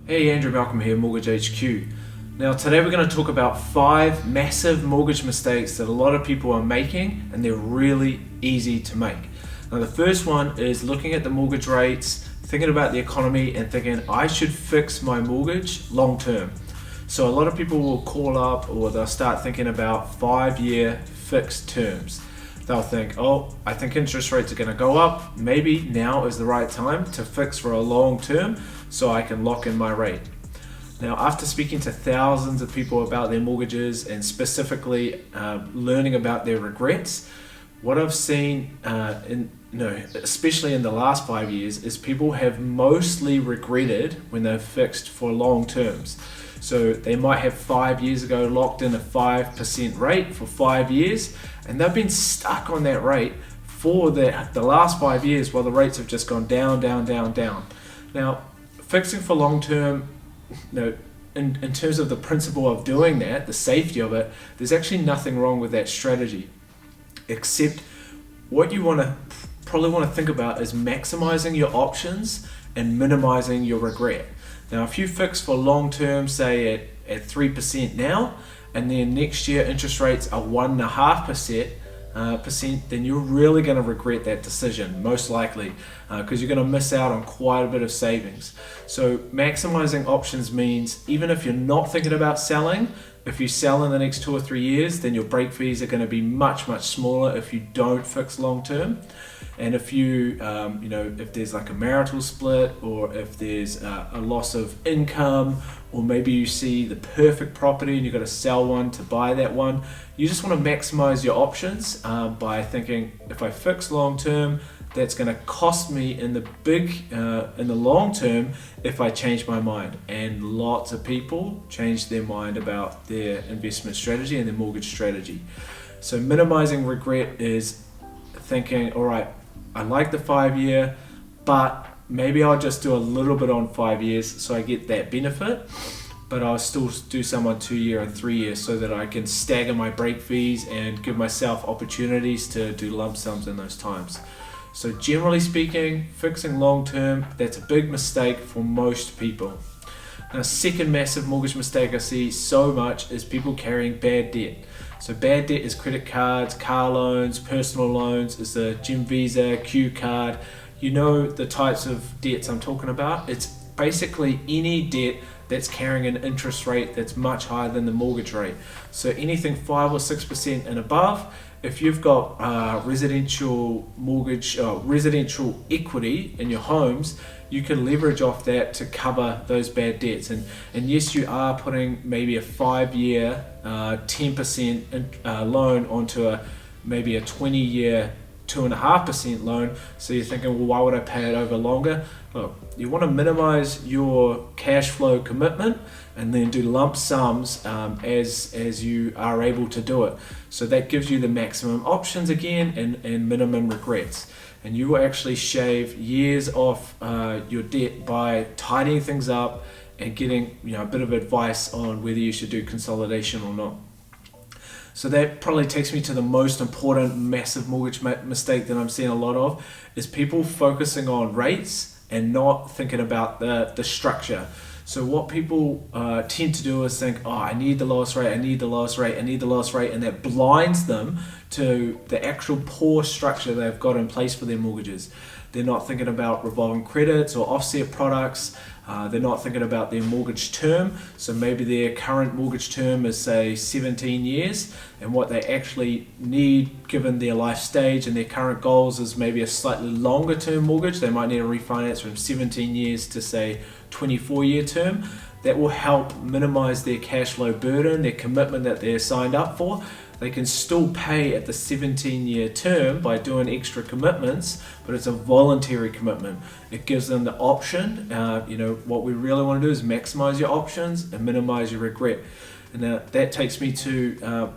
Hey, Andrew Malcolm here, Mortgage HQ. Now today we're going to talk about 5 massive mortgage mistakes that a lot of people are making, and they're really easy to make. Now the first one is looking at the mortgage rates, thinking about the economy and thinking I should fix my mortgage long term. So a lot of people will call up or they'll start thinking about 5-year fixed terms. They'll think, oh, I think interest rates are going to go up. Maybe now is the right time to fix for a long term so I can lock in my rate. Now, after speaking to thousands of people about their mortgages and specifically learning about their regrets, what I've seen, especially in the last 5 years, is people have mostly regretted when they've fixed for long terms. So they might have 5 years ago locked in a 5% rate for 5 years, and they've been stuck on that rate for the last 5 years while the rates have just gone down, down, down, down. Now, fixing for long term, in terms of the principle of doing that, the safety of it, there's actually nothing wrong with that strategy, except what you probably want to think about is maximizing your options and minimizing your regret. Now, if you fix for long term, say at 3% now, and then next year interest rates are 1.5%, then you're really going to regret that decision, most likely, because you're going to miss out on quite a bit of savings. So maximizing options means even if you're not thinking about selling, if you sell in the next 2 or 3 years, then your break fees are going to be much, much smaller if you don't fix long term. And if you, if there's like a marital split, or if there's a loss of income, or maybe you see the perfect property and you've got to sell one to buy that one, you just want to maximize your options by thinking, if I fix long term, that's going to cost me in the long term if I change my mind. And lots of people change their mind about their investment strategy and their mortgage strategy. So minimizing regret is thinking, all right, I like the 5 year, but maybe I'll just do a little bit on 5 years so I get that benefit, but I'll still do some on 2 year and 3 years so that I can stagger my break fees and give myself opportunities to do lump sums in those times. So generally speaking, fixing long term, that's a big mistake for most people. Now, second massive mortgage mistake I see so much is people carrying bad debt. So bad debt is credit cards, car loans, personal loans, is the gym visa, Q card. You know the types of debts I'm talking about. It's basically any debt that's carrying an interest rate that's much higher than the mortgage rate. So anything 5 or 6% and above. If you've got residential equity in your homes, you can leverage off that to cover those bad debts. And yes, you are putting maybe a 5-year 10% loan onto maybe a 20-year 2.5% loan. So you're thinking, well, why would I pay it over longer? Look, you want to minimize your cash flow commitment and then do lump sums as you are able to do it. So that gives you the maximum options again and minimum regrets. And you will actually shave years off your debt by tidying things up and getting a bit of advice on whether you should do consolidation or not. So that probably takes me to the most important massive mortgage mistake that I'm seeing a lot of, is people focusing on rates and not thinking about the structure. So what people tend to do is think, oh, I need the lowest rate, I need the lowest rate, I need the lowest rate, and that blinds them to the actual poor structure they've got in place for their mortgages. They're not thinking about revolving credits or offset products. They're not thinking about their mortgage term. So maybe their current mortgage term is, say, 17 years, and what they actually need given their life stage and their current goals is maybe a slightly longer term mortgage. They might need to refinance from 17 years to, say, 24-year term. That will help minimize their cash flow burden, their commitment that they're signed up for. They can still pay at the 17-year term by doing extra commitments, but it's a voluntary commitment. It gives them the option. What we really want to do is maximize your options and minimize your regret. And that takes me to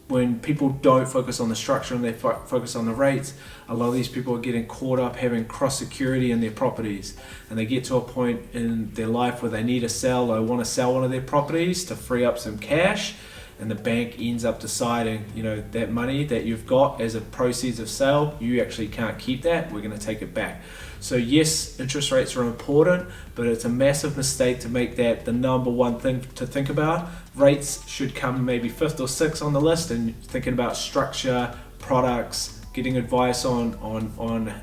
when people don't focus on the structure and they focus on the rates, a lot of these people are getting caught up having cross security in their properties, and they get to a point in their life where they need to sell. They want to sell one of their properties to free up some cash, and the bank ends up deciding, that money that you've got as a proceeds of sale, you actually can't keep that, we're going to take it back. So yes, interest rates are important, but it's a massive mistake to make that the number one thing to think about. Rates should come maybe fifth or sixth on the list, and thinking about structure, products, getting advice on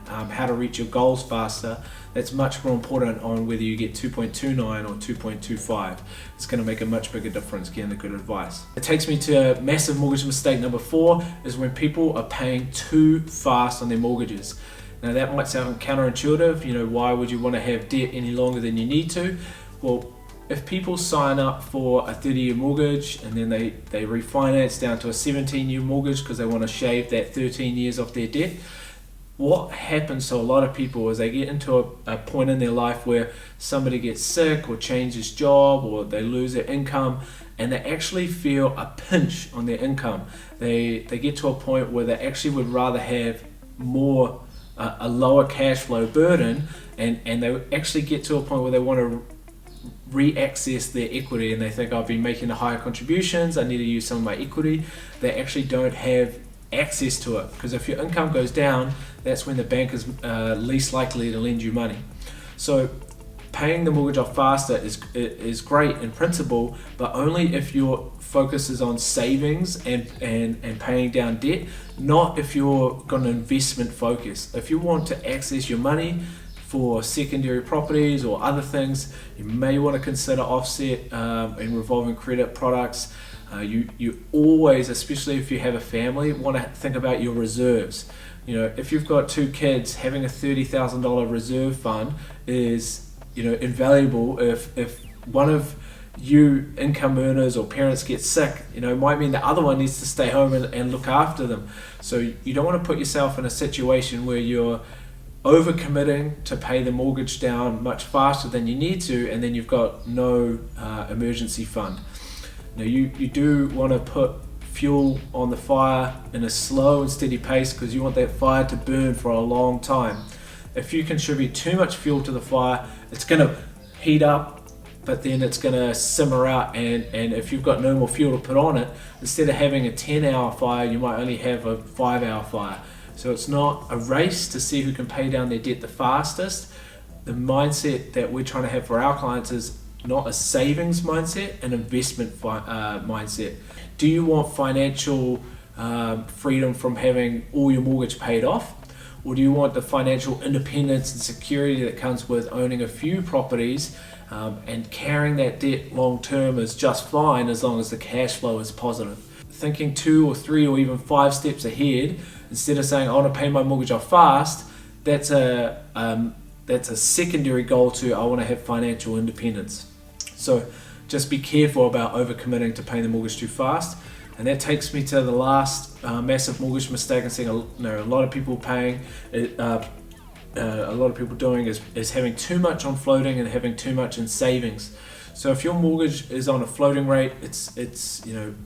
how to reach your goals faster. That's much more important on whether you get 2.29 or 2.25. It's going to make a much bigger difference getting the good advice. It takes me to massive mortgage mistake number 4 is when people are paying too fast on their mortgages. Now that might sound counterintuitive. Why would you want to have debt any longer than you need to? Well, if people sign up for a 30-year mortgage and then they refinance down to a 17-year mortgage because they want to shave that 13 years off their debt, what happens to a lot of people is they get into a point in their life where somebody gets sick or changes job or they lose their income, and they actually feel a pinch on their income. They get to a point where they actually would rather have a lower cash flow burden, and they actually get to a point where they want to re-access their equity, and they think, I've been making the higher contributions, I need to use some of my equity. They actually don't have access to it, because if your income goes down, that's when the bank is least likely to lend you money. So paying the mortgage off faster is great in principle, but only if your focus is on savings and paying down debt, not if you're got an investment focus. If you want to access your money for secondary properties or other things, you may want to consider offset and revolving credit products. You always, especially if you have a family, want to think about your reserves. If you've got 2 kids, having a $30,000 reserve fund is invaluable. If one of you income earners or parents get sick, it might mean the other one needs to stay home and look after them. So you don't want to put yourself in a situation where you're overcommitting to pay the mortgage down much faster than you need to, and then you've got no emergency fund. Now you do want to put fuel on the fire in a slow and steady pace, because you want that fire to burn for a long time. If you contribute too much fuel to the fire, it's going to heat up, but then it's going to simmer out, and if you've got no more fuel to put on it, instead of having a 10-hour fire, you might only have a 5-hour fire. So it's not a race to see who can pay down their debt the fastest. The mindset that we're trying to have for our clients is not a savings mindset, an investment mindset. Do you want financial freedom from having all your mortgage paid off? Or do you want the financial independence and security that comes with owning a few properties and carrying that debt long term is just fine as long as the cash flow is positive? Thinking 2 or 3 or even 5 steps ahead, instead of saying I want to pay my mortgage off fast, that's a secondary goal to I want to have financial independence. So just be careful about overcommitting to paying the mortgage too fast. And that takes me to the last massive mortgage mistake I'm seeing a lot of people paying. A lot of people doing is having too much on floating and having too much in savings. So if your mortgage is on a floating rate, it's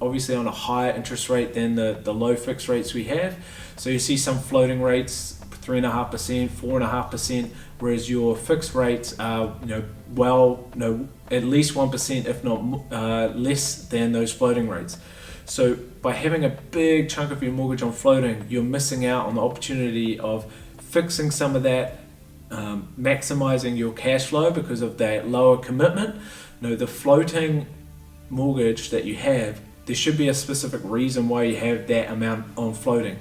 obviously on a higher interest rate than the low fixed rates we have. So you see some floating rates 3.5%, 4.5%, whereas your fixed rates are at least 1%, if not less than those floating rates. So by having a big chunk of your mortgage on floating, you're missing out on the opportunity of fixing some of that, maximizing your cash flow because of that lower commitment. The floating mortgage that you have, there should be a specific reason why you have that amount on floating.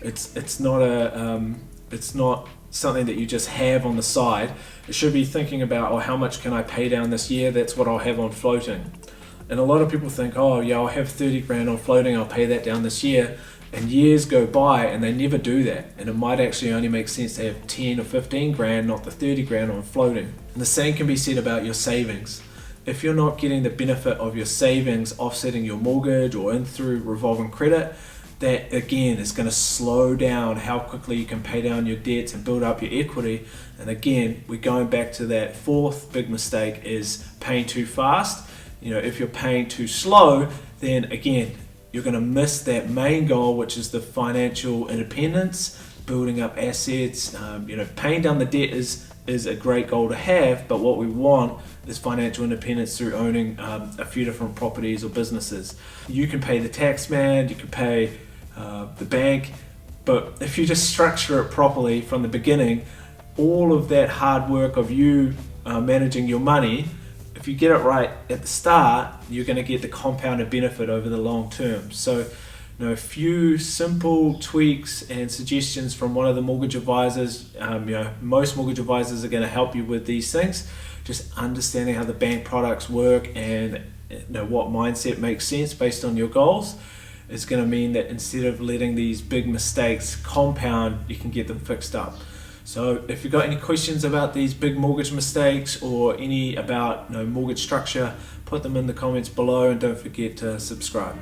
It's not something that you just have on the side. It should be thinking about, how much can I pay down this year? That's what I'll have on floating. And a lot of people think, I'll have 30 grand on floating, I'll pay that down this year. And years go by and they never do that. And it might actually only make sense to have 10 or 15 grand, not the 30 grand on floating. And the same can be said about your savings. If you're not getting the benefit of your savings offsetting your mortgage or in through revolving credit, that again is going to slow down how quickly you can pay down your debts and build up your equity. And again, we're going back to that fourth big mistake is paying too fast. If you're paying too slow, then again, you're going to miss that main goal, which is the financial independence, building up assets. Paying down the debt is a great goal to have, but what we want is financial independence through owning a few different properties or businesses. You can pay the tax man, you can pay the bank, but if you just structure it properly from the beginning, all of that hard work of you managing your money, if you get it right at the start, you're going to get the compounded benefit over the long term. So, a few simple tweaks and suggestions from one of the mortgage advisors. Most mortgage advisors are going to help you with these things. Just understanding how the bank products work and what mindset makes sense based on your goals is going to mean that instead of letting these big mistakes compound, you can get them fixed up. So if you've got any questions about these big mortgage mistakes or any about mortgage structure, put them in the comments below, and don't forget to subscribe.